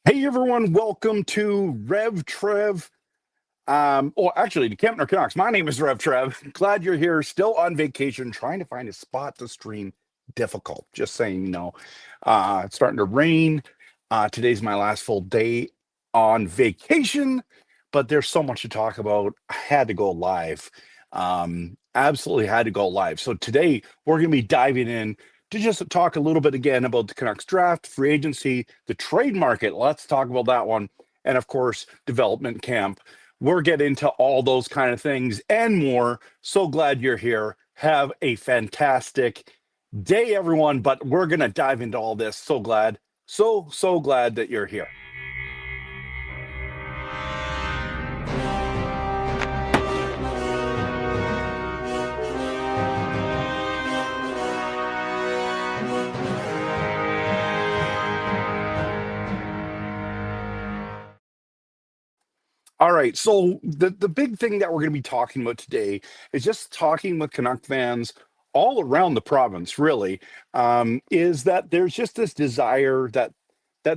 Hey everyone, welcome to RevTrev. Actually, the Campner Canucks. My name is RevTrev. Glad you're here. Still on vacation, trying to find a spot to stream. Difficult. Just saying, it's starting to rain. Today's my last full day on vacation, but there's so much to talk about. I had to go live. Absolutely had to go live. So today we're going to be diving in to just talk a little bit again about the Canucks draft, free agency, the trade market. Let's talk about that one. And of course, development camp. We'll get into all those kind of things and more. So glad you're here. Have a fantastic day, everyone. But we're going to dive into all this. So glad, so glad that you're here. All right. So the big thing that we're going to be talking about today is just talking with Canuck fans all around the province, really, is that there's just this desire that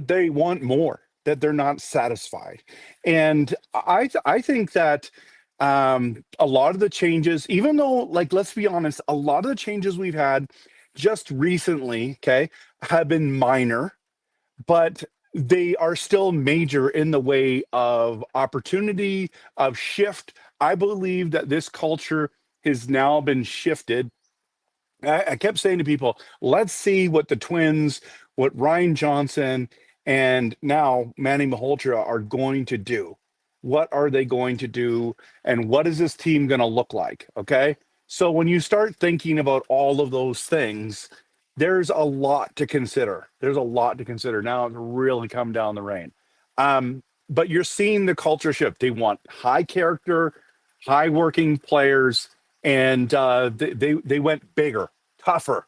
they want more, that they're not satisfied. And I think that a lot of the changes, even though, like, let's be honest, a lot of the changes we've had just recently, okay, have been minor, but they are still major in the way of opportunity, of shift. I believe that this culture has now been shifted. I kept saying to people, let's see what the Twins, what Ryan Johnson, and now Manny Malhotra are going to do. What are they going to do? And what is this team going to look like? Okay. So when you start thinking about all of those things, there's a lot to consider. There's a lot to consider. Now it's really come down the rain. But you're seeing the culture shift. They want high character, high working players, and they went bigger, tougher.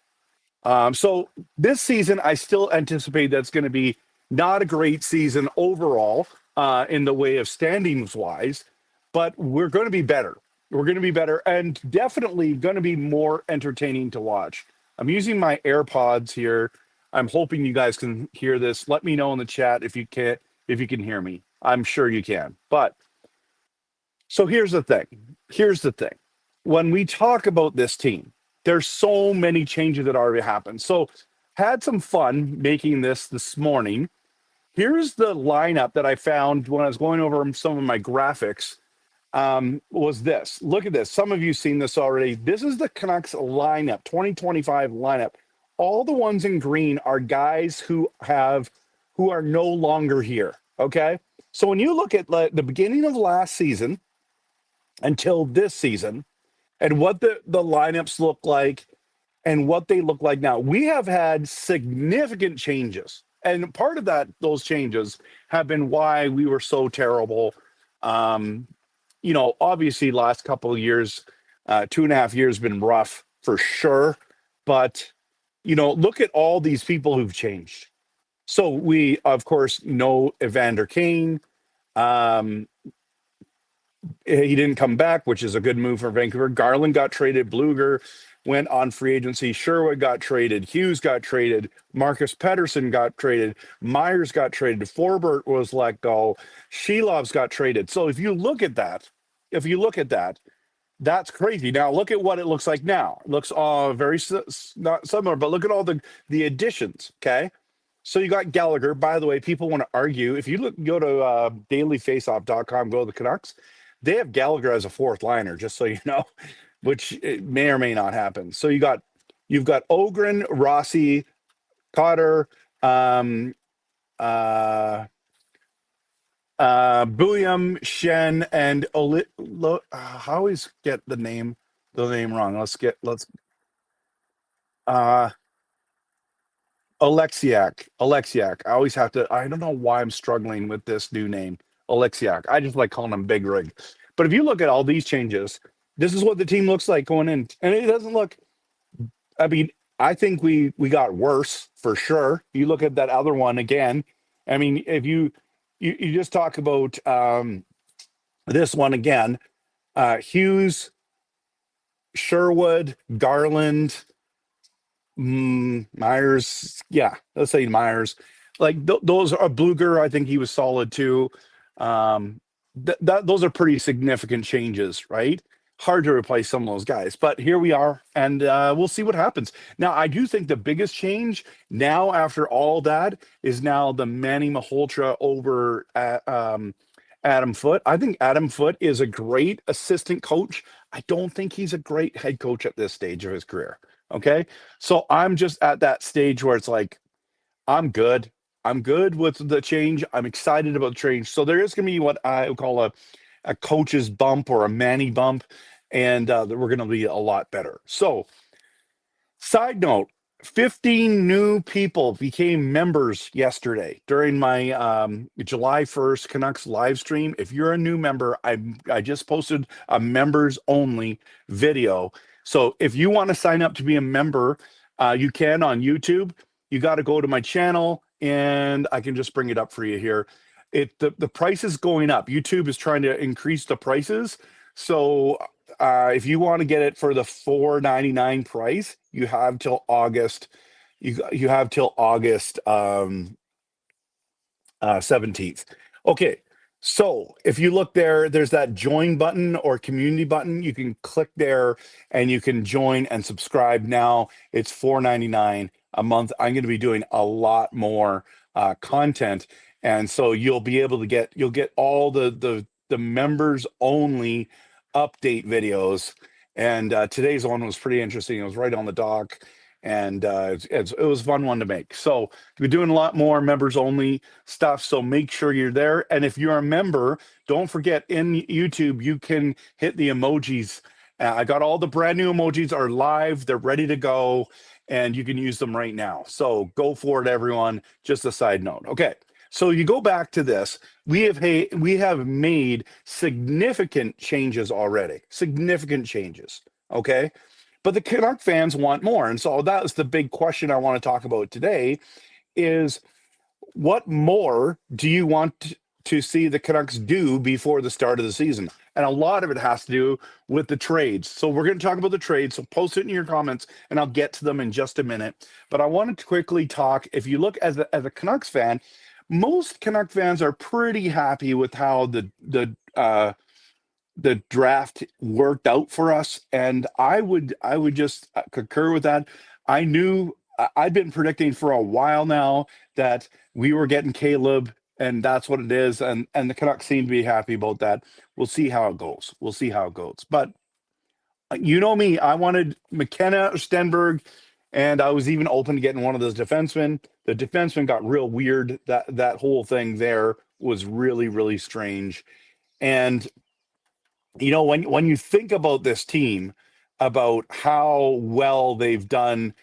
So this season, I still anticipate that's going to be not a great season overall in the way of standings wise, but we're going to be better. We're going to be better, and definitely going to be more entertaining to watch. I'm using my AirPods here. I'm hoping you guys can hear this. Let me know in the chat if you can hear me. I'm sure you can. But so here's the thing. Here's the thing. When we talk about this team, there's so many changes that already happened. So had some fun making this morning. Here's the lineup that I found when I was going over some of my graphics. Was this. Look at this. Some of you seen this already. This is the Canucks lineup, 2025 lineup. All the ones in green are guys who are no longer here. Okay. So when you look at the beginning of last season until this season and what the lineups look like and what they look like now, we have had significant changes. And part of those changes have been why we were so terrible. Um, Obviously, last couple of years, 2.5 years been rough for sure. But, look at all these people who've changed. So we, of course, know Evander Kane. Um, he didn't come back, which is a good move for Vancouver. Garland got traded. Bluger went on free agency. Sherwood got traded. Hughes got traded. Marcus Pettersson got traded. Myers got traded. Forbert was let go. Shelov's got traded. So if you look at that, that's crazy. Now look at what it looks like now. It looks very not similar, but look at all the additions. Okay, so you got Gallagher. By the way, people want to argue. If you go to dailyfaceoff.com, go to the Canucks. They have Gallagher as a fourth liner, just so you know, which it may or may not happen. So you've got Ogren, Rossi, Cotter, um, uh, Bulliam, Shen, and I always get the name wrong. Let's uh Alexiak. I always have to. I don't know why I'm struggling with this new name, Alexiak. I just like calling him Big Rig. But if you look at all these changes, this is what the team looks like going in, and it doesn't look. I mean, I think we got worse for sure. You look at that other one again. I mean, if you just talk about this one again, Hughes, Sherwood, Garland, Myers. Yeah, let's say Myers. like those are Bluger. I think he was solid too. Um, those are pretty significant changes, right? Hard to replace some of those guys, but here we are, and we'll see what happens. Now, I do think the biggest change now, after all that, is now the Manny Malhotra over Adam Foote. I think Adam Foote is a great assistant coach. I don't think he's a great head coach at this stage of his career. Okay, so I'm just at that stage where it's like, I'm good. I'm good with the change. I'm excited about the change. So there is going to be what I would call a coach's bump or a Manny bump, and we're going to be a lot better. So, side note, 15 new people became members yesterday during my July 1st Canucks live stream. If you're a new member, I just posted a members only video. So if you want to sign up to be a member, you can on YouTube. You got to go to my channel, and I can just bring it up for you here. The price is going up. YouTube is trying to increase the prices. So if you want to get it for the $4.99 price, you have till August. You have till August 17th. Okay, so if you look there, there's that join button or community button. You can click there and you can join and subscribe now. It's $4.99 a month. I'm going to be doing a lot more content, and so you'll be able to get all the members only update videos. And today's one was pretty interesting. It was right on the dock, and it was a fun one to make. So we're doing a lot more members only stuff, so make sure you're there. And if you're a member, don't forget, in YouTube you can hit the emojis. I got all the brand new emojis are live, they're ready to go, and you can use them right now. So go for it, everyone. Just a side note. Okay, so you go back to this. We have made significant changes already. Significant changes. Okay, but the Canuck fans want more, and so that was the big question I want to talk about today. Is what more do you want to see the Canucks do before the start of the season? And a lot of it has to do with the trades. So we're going to talk about the trades. So post it in your comments, and I'll get to them in just a minute. But I wanted to quickly talk. If you look as a Canucks fan, most Canuck fans are pretty happy with how the draft worked out for us, and I would just concur with that. I knew I'd been predicting for a while now that we were getting Caleb, and that's what it is. And the Canucks seem to be happy about that. We'll see how it goes. We'll see how it goes. But you know me, I wanted McKenna or Stenberg, and I was even open to getting one of those defensemen. The defenseman got real weird. That whole thing there was really, really strange. And you know, when you think about this team, about how well they've done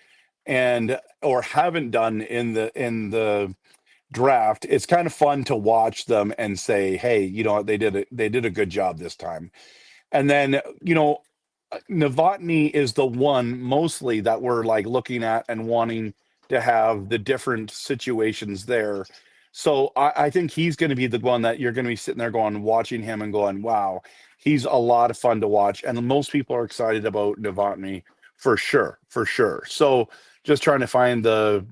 and or haven't done in the draft, it's kind of fun to watch them and say, hey, you know, they did a good job this time. And then, you know, Novotny is the one mostly that we're like looking at and wanting to have the different situations there. So I think he's going to be the one that you're going to be sitting there going, watching him and going, wow, he's a lot of fun to watch. And most people are excited about Novotny for sure, for sure. So just trying to find the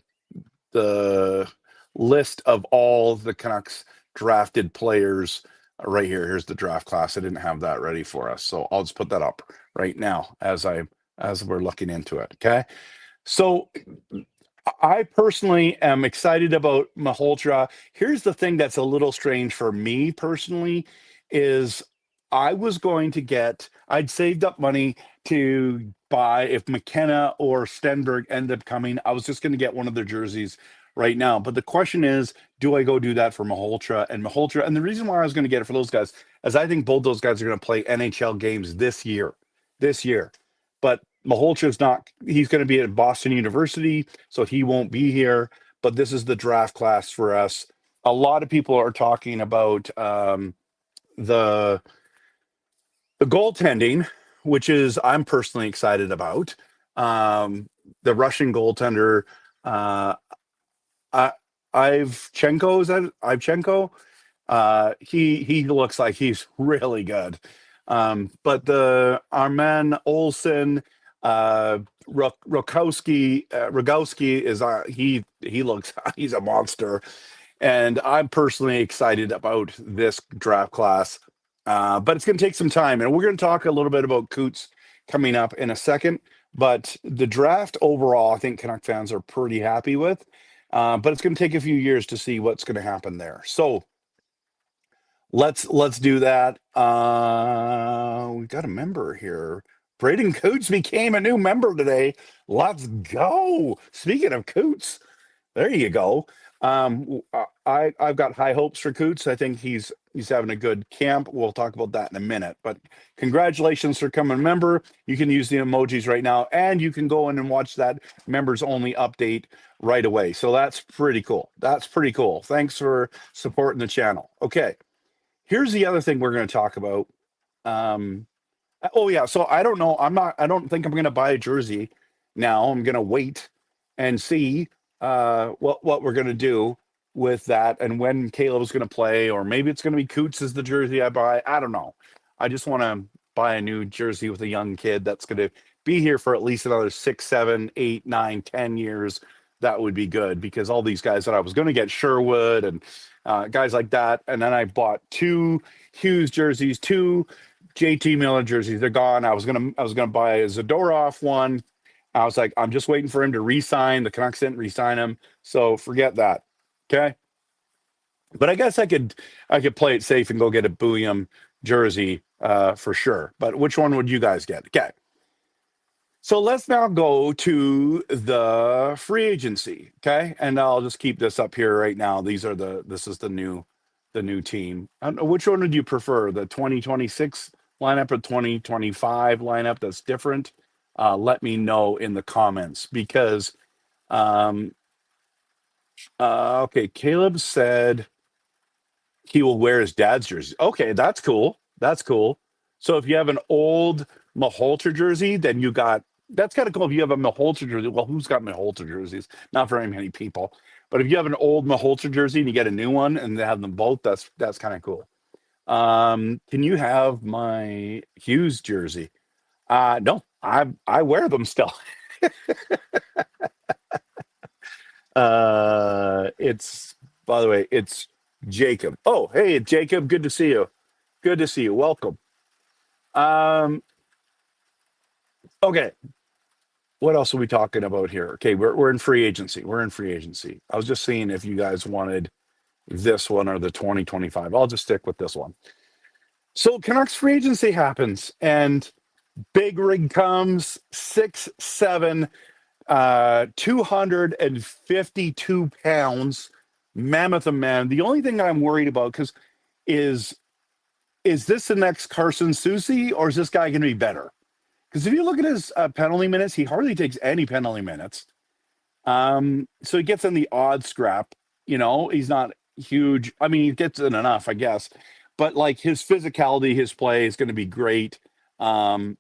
list of all the Canucks drafted players right here. Here's the draft class. I didn't have that ready for us, so I'll just put that up right now as we're looking into it. Okay, so I personally am excited about Malhotra. Here's the thing that's a little strange for me personally is I'd saved up money to buy, if McKenna or Stenberg ended up coming, I was just going to get one of their jerseys right now. But the question is, do I go do that for Malhotra and Malhotra? And the reason why I was going to get it for those guys is I think both those guys are going to play NHL games this year. But Malholtra's not, he's going to be at Boston University, so he won't be here. But this is the draft class for us. A lot of people are talking about the goaltending, which is I'm personally excited about. The Russian goaltender, uh, Ivchenko, is that Ivchenko? He looks like he's really good. But the Aaram-Olsen, Rogowski is he looks he's a monster, and I'm personally excited about this draft class. But it's going to take some time, and we're going to talk a little bit about Coots coming up in a second. But the draft overall, I think Canuck fans are pretty happy with. But it's going to take a few years to see what's going to happen there. So let's do that. We've got a member here. Braden Coots became a new member today. Let's go. Speaking of Coots, there you go. I've got high hopes for Coots. I think he's having a good camp. We'll talk about that in a minute. But congratulations for coming a member. You can use the emojis right now, and you can go in and watch that members only update right away. So that's pretty cool. That's pretty cool. Thanks for supporting the channel. Okay. Here's the other thing we're going to talk about. Oh yeah, so I don't know. I don't think I'm going to buy a jersey now. I'm going to wait and see what we're going to do with that, and when Caleb's going to play, or maybe it's going to be Coots as the jersey I buy. I don't know. I just want to buy a new jersey with a young kid that's going to be here for at least another 6, 7, 8, 9, 10 years. That would be good, because all these guys that I was going to get, Sherwood and guys like that, and then I bought 2 Hughes jerseys, 2 JT Miller jerseys. They're gone. I was gonna buy a Zadorov one. I was like, I'm just waiting for him to re-sign. The Canucks didn't re-sign him, so forget that. Okay. But I guess I could play it safe and go get a Booyam jersey for sure. But which one would you guys get? Okay. So let's now go to the free agency. Okay. And I'll just keep this up here right now. This is the new team. Which one would you prefer? The 2026 lineup or 2025 lineup that's different? Let me know in the comments, because okay, Caleb said he will wear his dad's jersey. Okay, that's cool. That's cool. So if you have an old Maholter jersey, then that's kind of cool. If you have a Maholter jersey, well, who's got Maholter jerseys? Not very many people. But if you have an old Maholter jersey and you get a new one and they have them both, that's kind of cool. Can you have my Hughes jersey? No, I wear them still. It's, by the way, it's Jacob. Oh, hey, Jacob, good to see you. Good to see you. Welcome. Okay. What else are we talking about here? Okay, we're in free agency. We're in free agency. I was just seeing if you guys wanted this one or the 2025. I'll just stick with this one. So Canucks free agency happens, and big rig comes, 6'7", 252 pounds, mammoth of man. The only thing I'm worried about is this the next Carson Soucy, or is this guy going to be better? Because if you look at his penalty minutes, he hardly takes any penalty minutes. So he gets in the odd scrap. He's not huge. I mean, he gets in enough, I guess. But like his physicality, his play is going to be great. I'm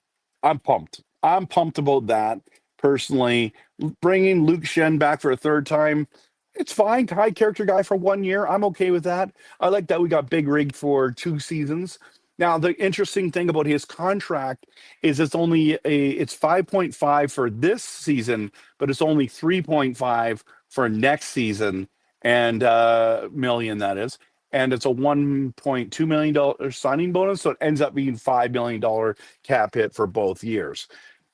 pumped. I'm pumped about that personally. Bringing Luke Shen back for a third time, it's fine. High character guy for 1 year. I'm okay with that. I like that we got big rigged for 2 seasons. Now, the interesting thing about his contract is it's 5.5 for this season, but it's only 3.5 for next season, and million, that is. And it's a $1.2 million signing bonus, so it ends up being $5 million cap hit for both years.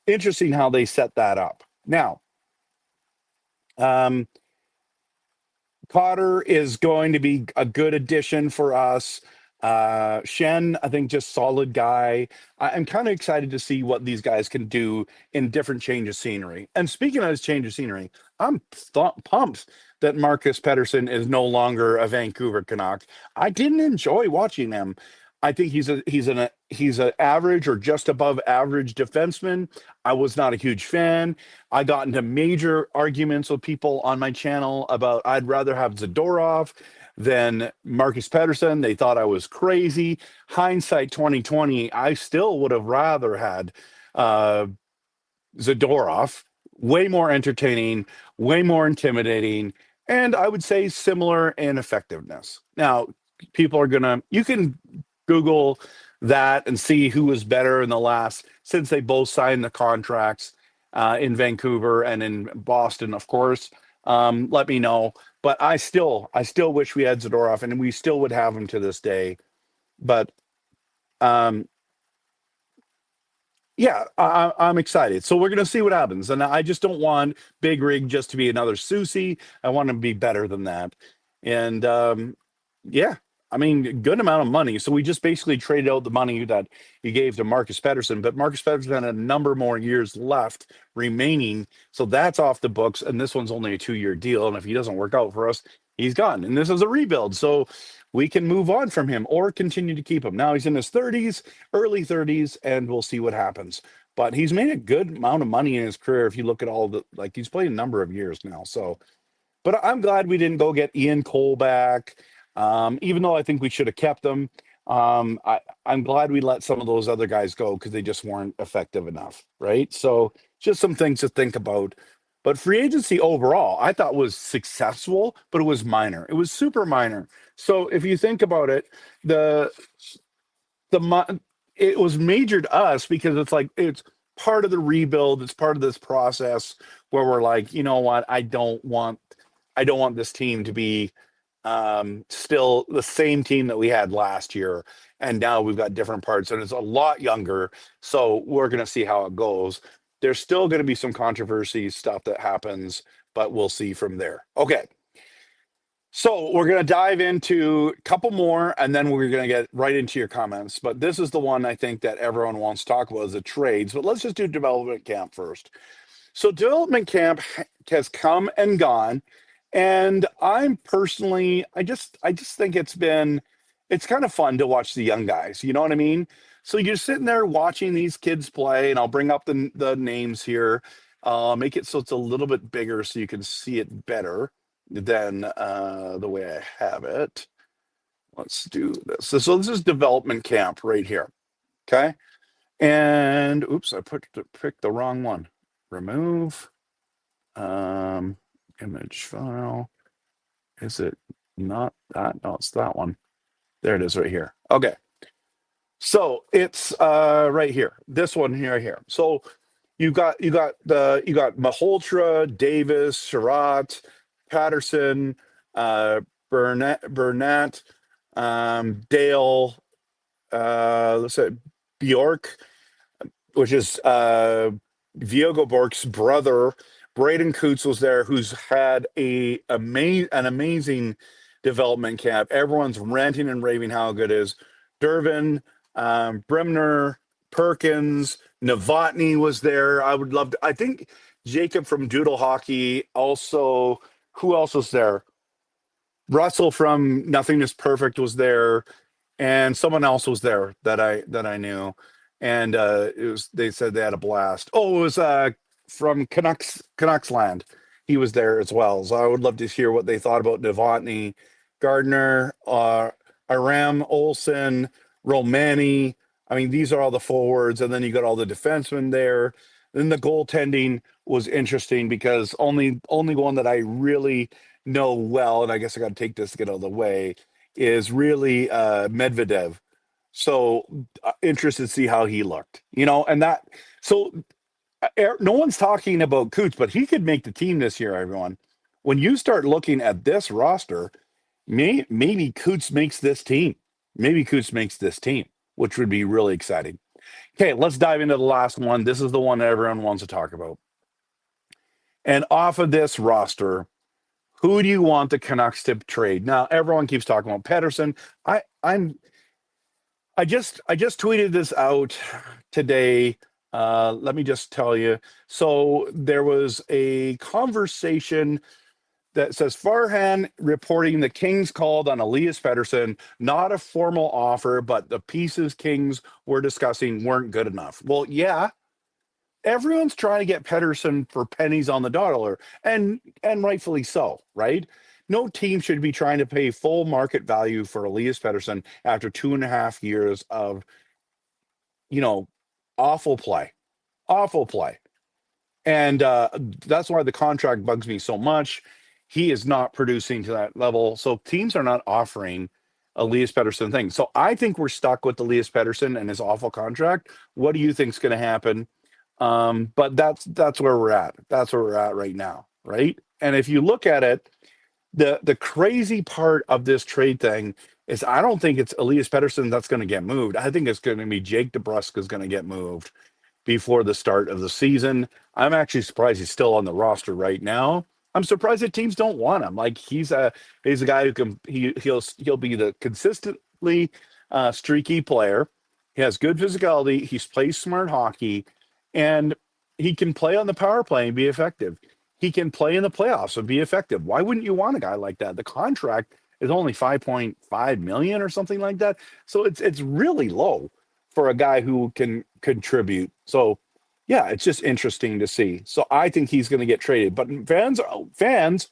Interesting how they set that up. Now, Cotter is going to be a good addition for us. Shen, I think, just solid guy. I'm kind of excited to see what these guys can do in different change of scenery. And speaking of this change of scenery, I'm pumped that Marcus Pettersson is no longer a Vancouver Canuck. I didn't enjoy watching him. I think he's an average or just above average defenseman. I was not a huge fan. I got into major arguments with people on my channel about I'd rather have Zadorov than Marcus Pettersson. They thought I was crazy. Hindsight 2020, I still would have rather had Zadorov. Way more entertaining, way more intimidating, and I would say similar in effectiveness. Now, you can Google that and see who was better in the last, since they both signed the contracts. in Vancouver and in Boston, of course. Let me know. But I still wish we had Zadorov, and we still would have him to this day. But um, yeah, I'm excited. So we're going to see what happens. And I just don't want Big Rig just to be another Susie. I want him to be better than that. And yeah, I mean, good amount of money. So we just basically traded out the money that he gave to Marcus Pettersson. But Marcus Pettersson had a number more years left remaining. So that's off the books. And this one's only a 2-year deal. And if he doesn't work out for us, he's gone. And this is a rebuild. So we can move on from him or continue to keep him. Now he's in his 30s, early 30s, and we'll see what happens. But he's made a good amount of money in his career if you look at all the, like, he's played a number of years now. So, but I'm glad we didn't go get Ian Cole back, even though I think we should have kept them. I'm glad we let some of those other guys go because they just weren't effective enough, right? So just some things to think about. But free agency overall, I thought was successful, but it was minor. It was super minor. So if you think about it, the it was major to us because it's like it's part of the rebuild. It's part of this process where we're like, you know what? I don't want this team to be still the same team that we had last year. And now we've got different parts and it's a lot younger. So we're going to see how it goes. There's still going to be some controversy stuff that happens, but we'll see from there. Okay. So we're going to dive into a couple more and then we're going to get right into your comments. But this is the one I think that everyone wants to talk about is the trades. But let's just do development camp first. So development camp has come and gone. And I'm personally, I just think it's kind of fun to watch the young guys. You know what I mean? So you're sitting there watching these kids play, and I'll bring up the names here. Make it so it's a little bit bigger so you can see it better than the way I have it. Let's do this. So this is development camp right here. Okay. And oops, I picked the wrong one. Remove image file. Is it not that? No, it's that one. There it is right here. Okay. So it's right here. This one here. So you got Malhotra, Davis, Sherratt, Patterson, Burnett, Dale, let's say Bjork, which is Viogo Bork's brother. Braden Coots was there, who's had an amazing development camp. Everyone's ranting and raving how good it is. Durbin, Bremner, Perkins, Novotny was there. I think Jacob from Doodle Hockey also. Who else was there? Russell from Nothing is Perfect was there, and someone else was there that I knew. And they said they had a blast. Oh, it was from Canucks Land. He was there as well. So I would love to hear what they thought about Novotny, Gardner, Aaram-Olsen, Romani. I mean, these are all the forwards, and then you got all the defensemen there. Then the goaltending was interesting because only one that I really know well, and I guess I got to take this to get out of the way, is really Medvedev. So interested to see how he looked, and that. So no one's talking about Coots, but he could make the team this year, everyone. When you start looking at this roster, maybe Coots makes this team. Maybe Coots makes this team, which would be really exciting. Okay, let's dive into the last one. This is the one that everyone wants to talk about. And off of this roster, who do you want the Canucks to trade? Now, everyone keeps talking about Pettersson. I just tweeted this out today. Let me just tell you. So there was a conversation that says Farhan reporting the Kings called on Elias Pettersson, not a formal offer, but the pieces Kings were discussing weren't good enough. Well, yeah, everyone's trying to get Pettersson for pennies on the dollar, and rightfully so, right? No team should be trying to pay full market value for Elias Pettersson after 2.5 years of, awful play. And that's why the contract bugs me so much. He is not producing to that level. So teams are not offering Elias Pettersson things. So I think we're stuck with Elias Pettersson and his awful contract. What do you think is going to happen? But that's where we're at. That's where we're at right now, right? And if you look at it, the crazy part of this trade thing is I don't think it's Elias Pettersson that's going to get moved. I think it's going to be Jake DeBrusk is going to get moved before the start of the season. I'm actually surprised he's still on the roster right now. I'm surprised that teams don't want him. Like he's a guy who can he'll be the consistently streaky player. He has good physicality. He plays smart hockey, and he can play on the power play and be effective. He can play in the playoffs and be effective. Why wouldn't you want a guy like that? The contract is only 5.5 million or something like that. So it's really low for a guy who can contribute. So yeah, it's just interesting to see. So I think he's going to get traded. But fans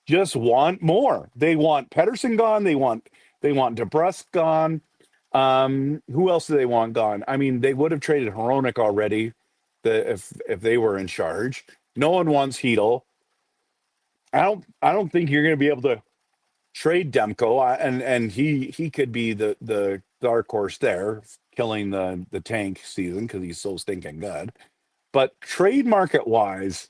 just want more. They want Pedersen gone. They want DeBrusk gone. Who else do they want gone? I mean, they would have traded Hronek already, if they were in charge. No one wants Hedel. I don't think you're going to be able to trade Demko, and he could be the dark horse there, killing the tank season because he's so stinking good. But trade market wise,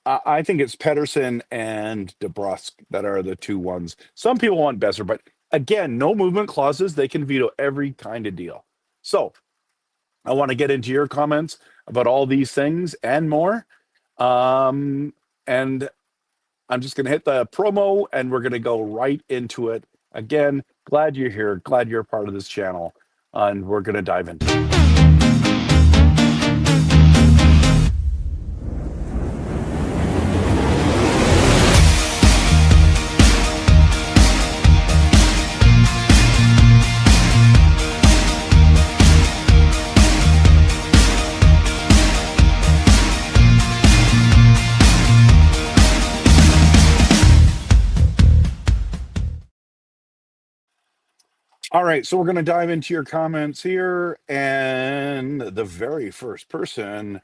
I think it's Pedersen and DeBrusk that are the two ones. Some people want Besser, but again, no movement clauses. They can veto every kind of deal. So I want to get into your comments about all these things and more. And I'm just going to hit the promo and we're going to go right into it. Again, glad you're here. Glad you're a part of this channel. And we're going to dive into it. All right, so we're going to dive into your comments here. And the very first person,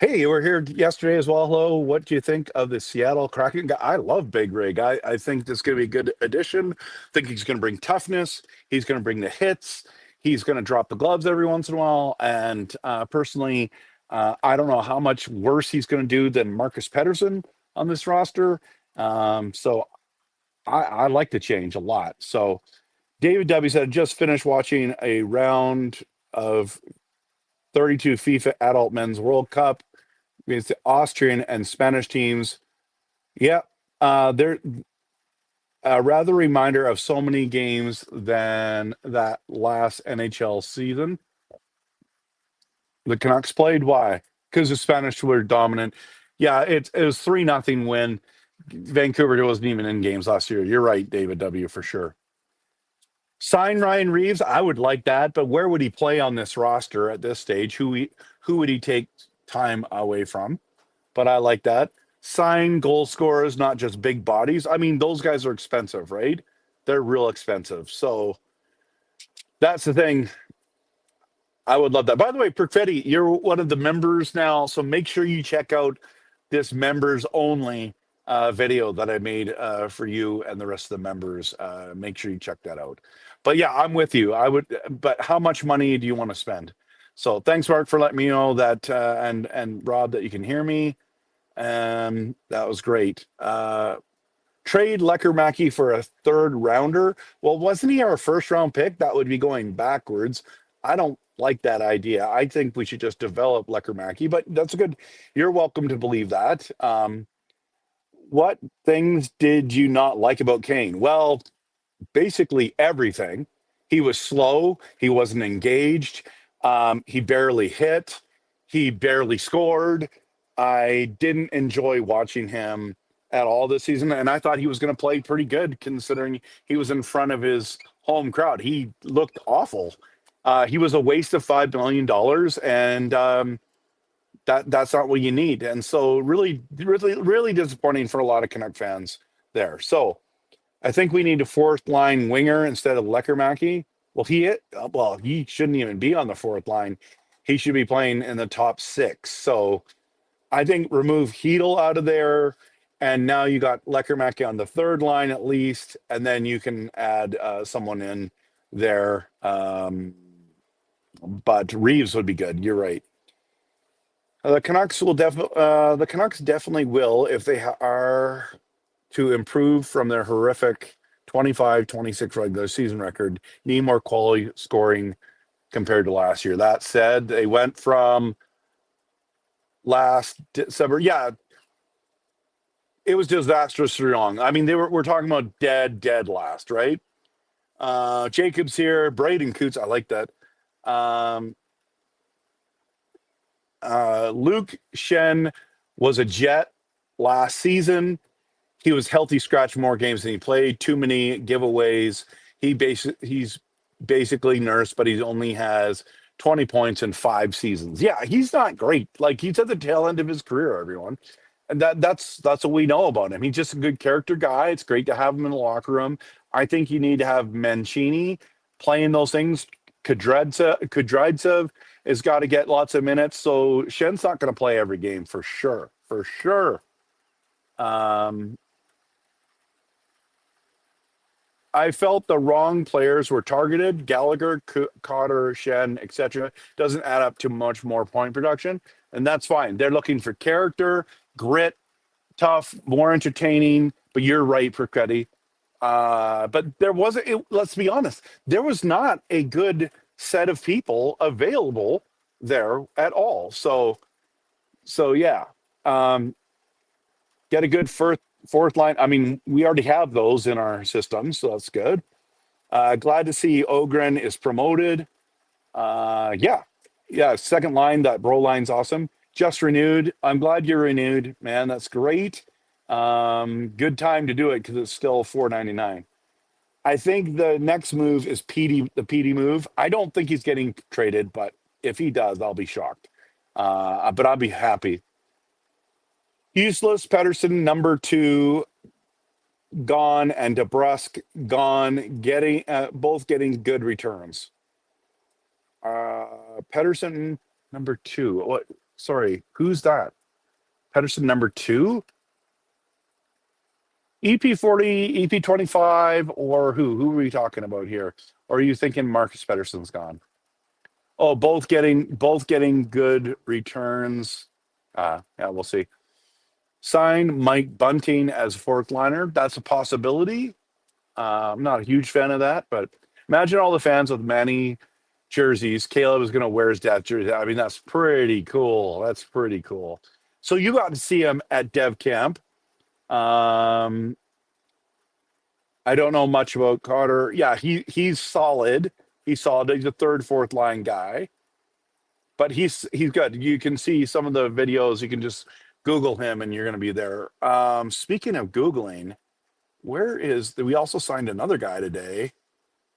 hey, you were here yesterday as well. Hello. What do you think of the Seattle Kraken guy? I love Big Rig. I think this is going to be a good addition. I think he's going to bring toughness. He's going to bring the hits. He's going to drop the gloves every once in a while. And personally, I don't know how much worse he's going to do than Marcus Pettersson on this roster. So I like the change a lot. So David W. said, just finished watching a round of 32 FIFA Adult Men's World Cup against the Austrian and Spanish teams. Yeah, they're a rather reminder of so many games than that last NHL season. The Canucks played. Why? Because the Spanish were dominant. Yeah, it was 3-0 win. Vancouver wasn't even in games last year. You're right, David W. for sure. Sign Ryan Reeves, I would like that, but where would he play on this roster at this stage? Who would he take time away from? But I like that. Sign goal scorers, not just big bodies. I mean, those guys are expensive, right? They're real expensive. So that's the thing. I would love that. By the way, Perfetti, you're one of the members now, so make sure you check out this members only video that I made for you and the rest of the members. Make sure you check that out. But yeah, I'm with you. But how much money do you want to spend? So thanks, Mark, for letting me know that, and Rob, that you can hear me. That was great. Trade Lecker for a third rounder. Well, wasn't he our first round pick? That would be going backwards. I don't like that idea. I think we should just develop Lecker but that's a good, you're welcome to believe that. What things did you not like about Kane? Well, basically everything. He was slow. He wasn't engaged. He barely hit. He barely scored. I didn't enjoy watching him at all this season, and I thought he was going to play pretty good considering he was in front of his home crowd. He looked awful. He was a waste of $5 million, and that's not what you need. And so, really, really, really disappointing for a lot of Canuck fans there. So, I think we need a fourth line winger instead of Lecker. Well, he shouldn't even be on the fourth line. He should be playing in the top six. So I think remove Hedel out of there. And now you got Lecker on the third line at least. And then you can add someone in there. But Reeves would be good. You're right. The Canucks definitely will if they are to improve from their horrific 25-26 regular season record. Need more quality scoring compared to last year. That said, they went from last December. Yeah, it was disastrously wrong. I mean, we're talking about dead last, right? Jacobs here, Braden Coots. I like that. Um, Luke Shen was a Jet last season. He was healthy, scratched more games than he played. Too many giveaways. He's basically nursed, but he only has 20 points in 5 seasons. Yeah, he's not great. Like he's at the tail end of his career, everyone. And that's what we know about him. He's just a good character guy. It's great to have him in the locker room. I think you need to have Mancini playing those things. Kudryavtsev has got to get lots of minutes. So Shen's not going to play every game for sure. For sure. I felt the wrong players were targeted. Gallagher, Cotter, Shen, etc. Doesn't add up to much more point production, and that's fine. They're looking for character, grit, tough, more entertaining. But you're right, Percetti. But there wasn't. Let's be honest. There was not a good set of people available there at all. So yeah. Get a good fourth line. I mean, we already have those in our system, so that's good. Glad to see Ogren is promoted. Yeah. Second line, that bro line's awesome. Just renewed. I'm glad you're renewed, man. That's great. Good time to do it because it's still $4.99. I think the next move is the PD move. I don't think he's getting traded, but if he does, I'll be shocked. But I'll be happy. Useless Pedersen, number 2, gone, and DeBrusque gone, both getting good returns. Pedersen, number 2. What? Sorry, who's that? Pedersen, number 2? EP40, EP25, or who? Who are we talking about here? Or are you thinking Marcus Pedersen's gone? Oh, both getting good returns. Yeah, we'll see. Sign Mike Bunting as fourth liner. That's a possibility. I'm not a huge fan of that, but imagine all the fans with Manny jerseys. Caleb is going to wear his dad's jersey. I mean, that's pretty cool. That's pretty cool. So you got to see him at Dev Camp. I don't know much about Carter. Yeah, he's solid. He's solid. He's a third, fourth line guy, but he's good. You can see some of the videos. You can just Google him, and you're going to be there. Speaking of Googling, we also signed another guy today.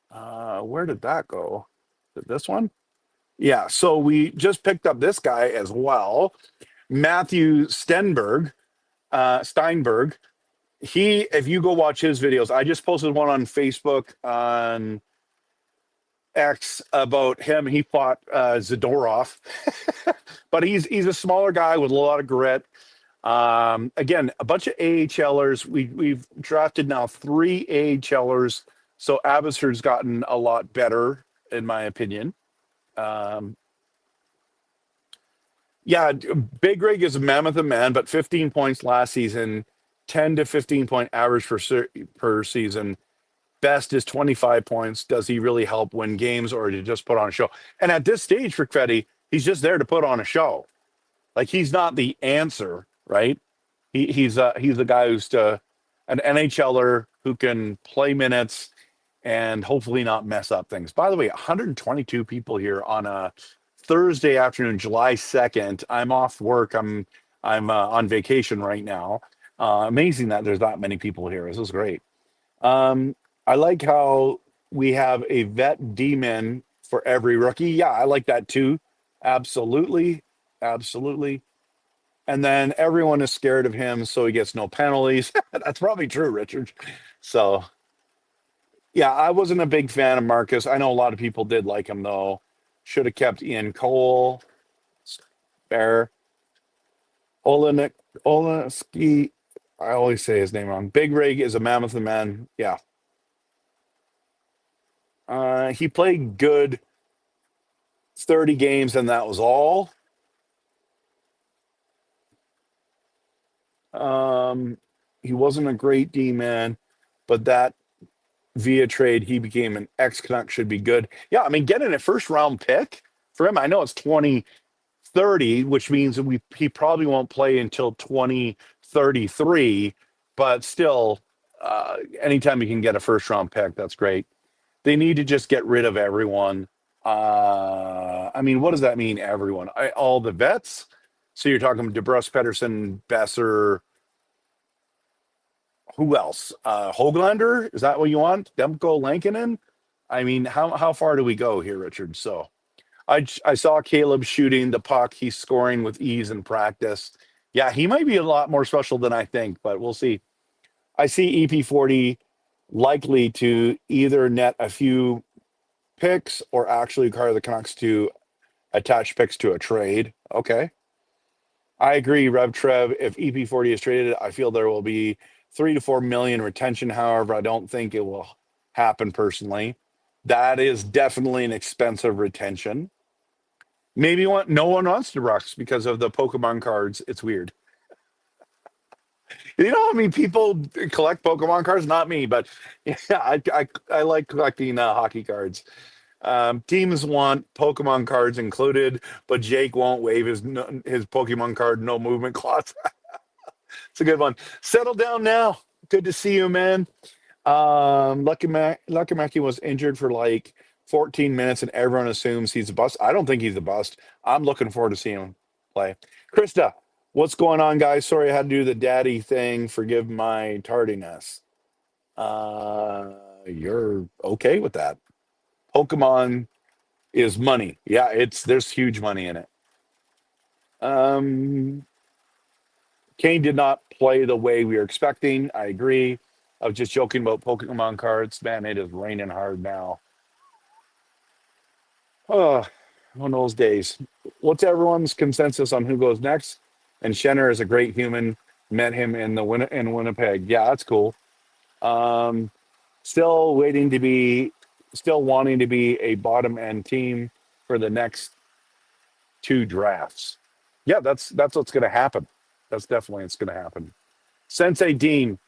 Where did that go? Did this one? Yeah. So we just picked up this guy as well, Matthew Steinberg. If you go watch his videos, I just posted one on Facebook on X about him. He fought Zadorov, but he's a smaller guy with a lot of grit. Again, a bunch of AHLers. We've drafted now 3 AHLers, so Abbott's gotten a lot better, in my opinion. Yeah, Big Rig is a mammoth of man, but 15 points last season, 10 to 15 point average per season. Best is 25 points. Does he really help win games, or to just put on a show? And at this stage for Fetty, he's just there to put on a show. Like he's not the answer, right? He's the guy who's an NHLer who can play minutes and hopefully not mess up things. By the way, 122 people here on a Thursday afternoon, July 2nd. I'm off work. I'm on vacation right now. Amazing that there's that many people here. This is great. I like how we have a vet D-man for every rookie. Yeah, I like that too. Absolutely. And then everyone is scared of him, so he gets no penalties. That's probably true, Richard. So, yeah, I wasn't a big fan of Marcus. I know a lot of people did like him, though. Should have kept Ian Cole. Bear. Oleski. I always say his name wrong. Big Rig is a mammoth of man. Yeah. He played good 30 games, and that was all. Um, he wasn't a great D man, but that via trade, he became an ex Canuck, should be good. Yeah, I mean, getting a first round pick for him, I know it's 2030, which means that he probably won't play until 2033, but still, anytime you can get a first round pick, that's great. They need to just get rid of everyone. I mean, what does that mean, everyone? All the vets? So you're talking DeBrus, Pedersen, Besser, who else? Hoglander? Is that what you want? Demko, Lankinen? I mean, how far do we go here, Richard? So I saw Caleb shooting the puck. He's scoring with ease in practice. Yeah, he might be a lot more special than I think, but we'll see. I see EP40 likely to either net a few picks or actually require the Canucks to attach picks to a trade. Okay. I agree, RevTrev. If EP40 is traded, I feel there will be 3 to 4 million retention. However, I don't think it will happen personally. That is definitely an expensive retention. Maybe no one wants to Brooks because of the Pokemon cards. It's weird. You know how many people collect Pokemon cards? Not me, but yeah, I like collecting hockey cards. Teams want Pokemon cards included, but Jake won't waive his Pokemon card no movement clause. It's a good one. Settle down now. Good to see you, man. Lucky Mackie was injured for like 14 minutes, and everyone assumes he's a bust. I don't think he's a bust. I'm looking forward to seeing him play. Krista, what's going on, guys? Sorry I had to do the daddy thing. Forgive my tardiness. You're okay with that. Pokemon is money. Yeah, there's huge money in it. Kane did not play the way we were expecting. I agree. I was just joking about Pokemon cards. Man, it is raining hard now. Oh, on those days. What's everyone's consensus on who goes next? And Schenner is a great human. Met him in Winnipeg. Yeah, that's cool. Um, still wanting to be a bottom end team for the next 2 drafts. Yeah, that's what's going to happen. That's definitely it's going to happen. Sensei Dean,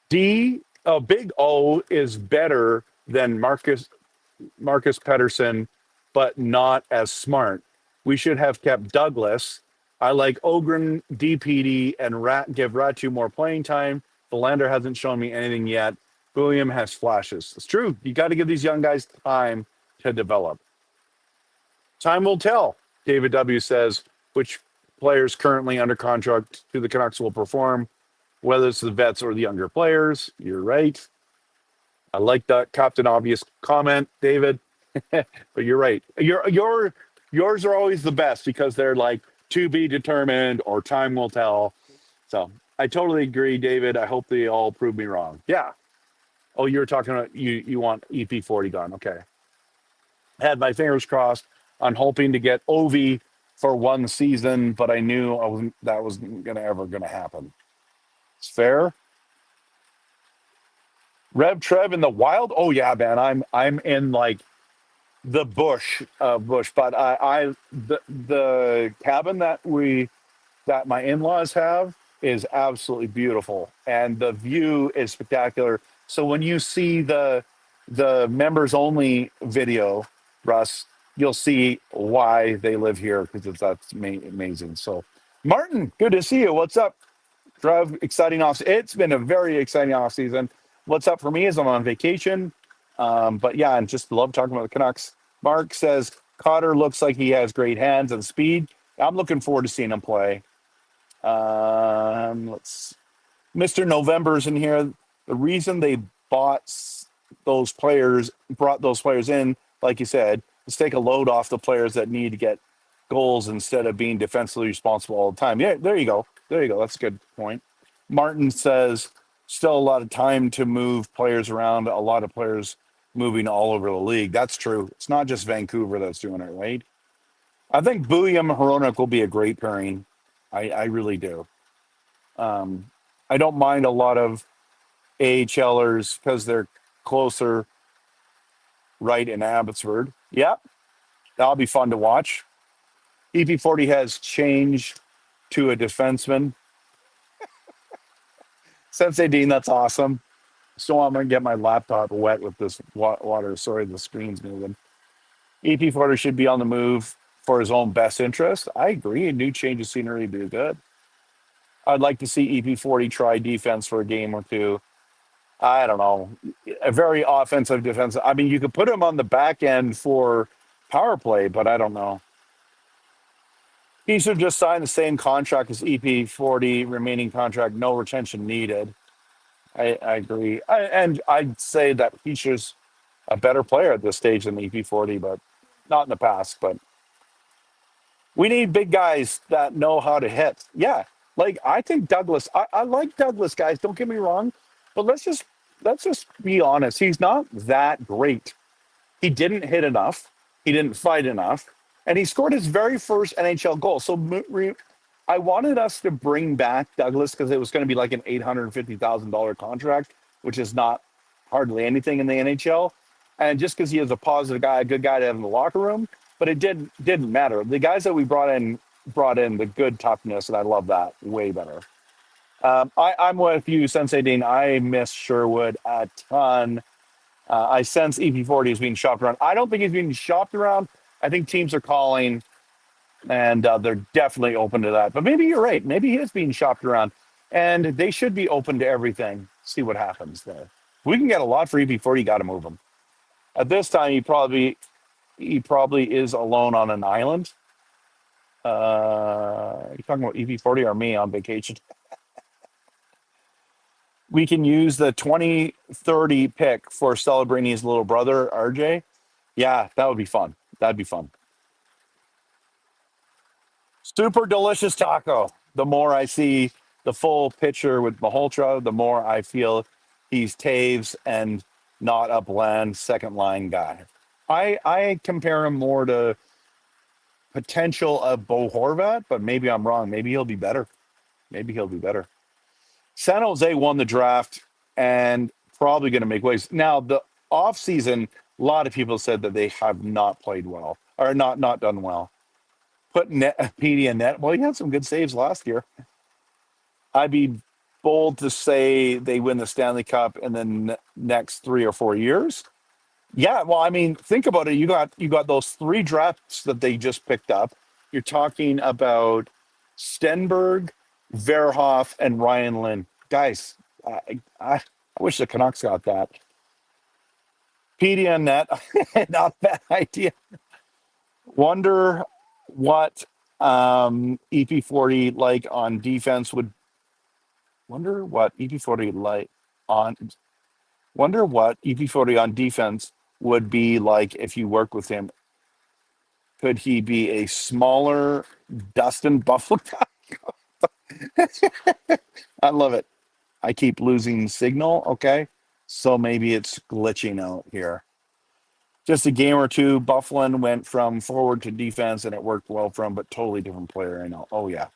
Big O is better than Marcus Pedersen, but not as smart. We should have kept Douglas. I like Ogren, DPD, and give Ratu more playing time. Belander hasn't shown me anything yet. William has flashes. It's true. You got to give these young guys time to develop. Time will tell. David W. says which players currently under contract to the Canucks will perform, whether it's the vets or the younger players. You're right. I like that Captain Obvious comment, David. But you're right. Yours are always the best because they're like to be determined or time will tell. So I totally agree, David. I hope they all prove me wrong. Yeah. Oh, you're talking about you want EP40 gone. Okay. Had my fingers crossed on hoping to get Ovi for one season, but I knew that wasn't ever gonna happen. It's fair. RevTrev in the wild. Oh yeah, man. I'm in like the bush, but the cabin that my in-laws have is absolutely beautiful, and the view is spectacular. So when you see the members only video, Russ, you'll see why they live here because that's amazing. So, Martin, good to see you. What's up, Trev? Exciting off. It's been a very exciting off season. What's up for me is I'm on vacation, but yeah, and just love talking about the Canucks. Mark says Cotter looks like he has great hands and speed. I'm looking forward to seeing him play. Let's. Mr. November's in here. The reason they brought those players in, like you said, is take a load off the players that need to get goals instead of being defensively responsible all the time. Yeah, there you go. That's a good point. Martin says still a lot of time to move players around. A lot of players moving all over the league. That's true. It's not just Vancouver that's doing it, right? I think Booyam Hronek will be a great pairing. I really do. I don't mind a lot of AHLers because they're closer right in Abbotsford. Yeah, that'll be fun to watch. EP40 has changed to a defenseman. Sensei Dean, that's awesome. So I'm going to get my laptop wet with this water. Sorry, the screen's moving. EP40 should be on the move for his own best interest. I agree. A new change of scenery would be good. I'd like to see EP40 try defense for a game or two. I don't know. A very offensive defense. I mean, you could put him on the back end for power play, but I don't know. He should just sign the same contract as EP40, remaining contract, no retention needed. I agree. And I'd say that Heischer's a better player at this stage than EP40, but not in the past. But we need big guys that know how to hit. Yeah. Like I think Douglas, I like Douglas, guys. Don't get me wrong. But let's just be honest. He's not that great. He didn't hit enough. He didn't fight enough. And he scored his very first NHL goal. So I wanted us to bring back Douglas because it was going to be like an $850,000 contract, which is not hardly anything in the NHL. And just because he is a positive guy, a good guy to have in the locker room, but it didn't matter. The guys that we brought in the good toughness, and I love that way better. I'm with you, Sensei Dean. I miss Sherwood a ton. I sense EP40 is being shopped around. I don't think he's being shopped around. I think teams are calling, and they're definitely open to that. But maybe you're right. Maybe he is being shopped around, and they should be open to everything. See what happens there. We can get a lot for EP40. Got to move him. At this time, he probably is alone on an island. You talking about EP40 or me on vacation? We can use the 2030 pick for celebrating his little brother, RJ. Yeah, that would be fun. That'd be fun. Super delicious taco. The more I see the full picture with Maholtra, the more I feel he's Taves and not a bland second line guy. I compare him more to potential of Bo Horvat, but maybe I'm wrong. Maybe he'll be better. Maybe he'll be better. San Jose won the draft and probably going to make waves. Now, the offseason, a lot of people said that they have not played well or not done well. Put Petey in net. Well, he had some good saves last year. I'd be bold to say they win the Stanley Cup in the next 3 or 4 years. Yeah, well, I mean, think about it. You got those 3 drafts that they just picked up. You're talking about Stenberg, Verhoff, and Ryan Lynn. Guys, I wish the Canucks got that. Petey on net, not a bad idea. Wonder what EP40 like on defense would. Wonder what EP40 like on. Wonder what EP40 on defense would be like if you work with him. Could he be a smaller Dustin Buffalo? I love it. I keep losing signal. Okay. So maybe it's glitching out here. Just a game or two. Bufflin went from forward to defense and it worked well for him, but totally different player. I know. Oh, yeah.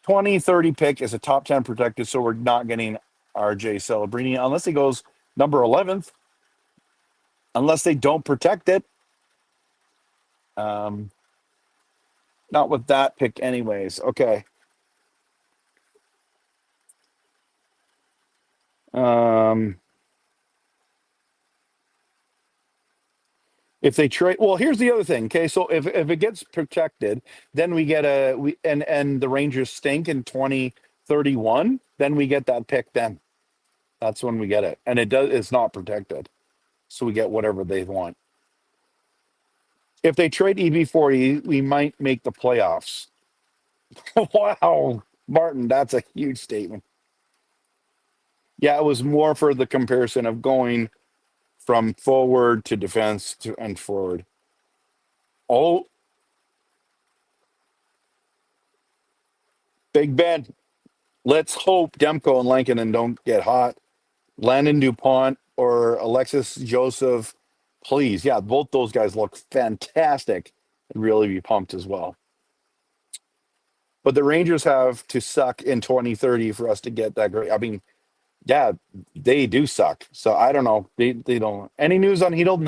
2030 pick is a top 10 protected. So we're not getting RJ Celebrini unless he goes number 11th, unless they don't protect it. Not with that pick, anyways. Okay. If they trade, well, here's the other thing. Okay, so if it gets protected, then we get and the Rangers stink in 2031, then we get that pick. Then that's when we get it, and it's not protected, so we get whatever they want. If they trade EV40, we might make the playoffs. Wow, Martin, that's a huge statement. Yeah, it was more for the comparison of going from forward to defense to and forward. Oh, Big Ben. Let's hope Demko and Lankinen don't get hot. Landon DuPont or Alexis Joseph, please. Yeah, both those guys look fantastic and really be pumped as well. But the Rangers have to suck in 2030 for us to get that great. I mean, yeah, they do suck. So I don't know. They don't. Any news on Heedle?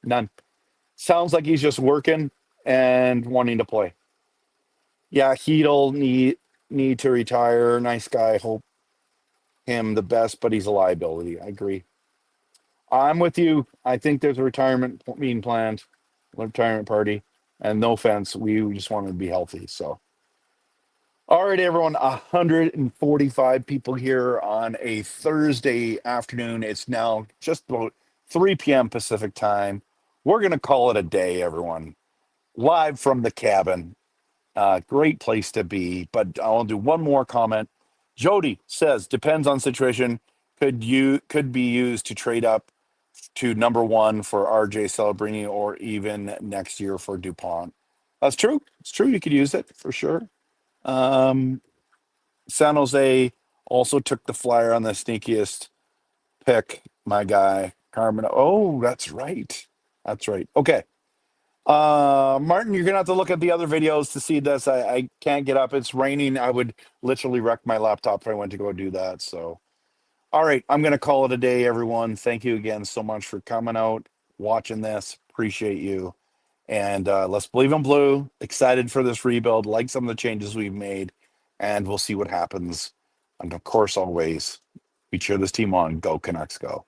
None. Sounds like he's just working and wanting to play. Yeah, Heedle need to retire. Nice guy. Hope him the best, but he's a liability. I agree. I'm with you. I think there's a retirement being planned, retirement party. And no offense, we just want to be healthy. So, all right, everyone, 145 people here on a Thursday afternoon. It's now just about 3 p.m. Pacific time. We're going to call it a day, everyone. Live from the cabin. Great place to be. But I'll do one more comment. Jody says, depends on situation. Could be used to trade up to number one for RJ Celebrini or even next year for DuPont. That's true. It's true. You could use it for sure. Um, San Jose also took the flyer on the sneakiest pick, my guy, Carmen. Oh, that's right. That's right. Okay. Martin, you're gonna have to look at the other videos to see this. I can't get up. It's raining. I would literally wreck my laptop if I went to go do that. So all right, I'm gonna call it a day, everyone. Thank you again so much for coming out, watching this. Appreciate you. And let's believe in blue. Excited for this rebuild, like some of the changes we've made, and we'll see what happens. And of course, always we cheer this team on. Go Canucks, go.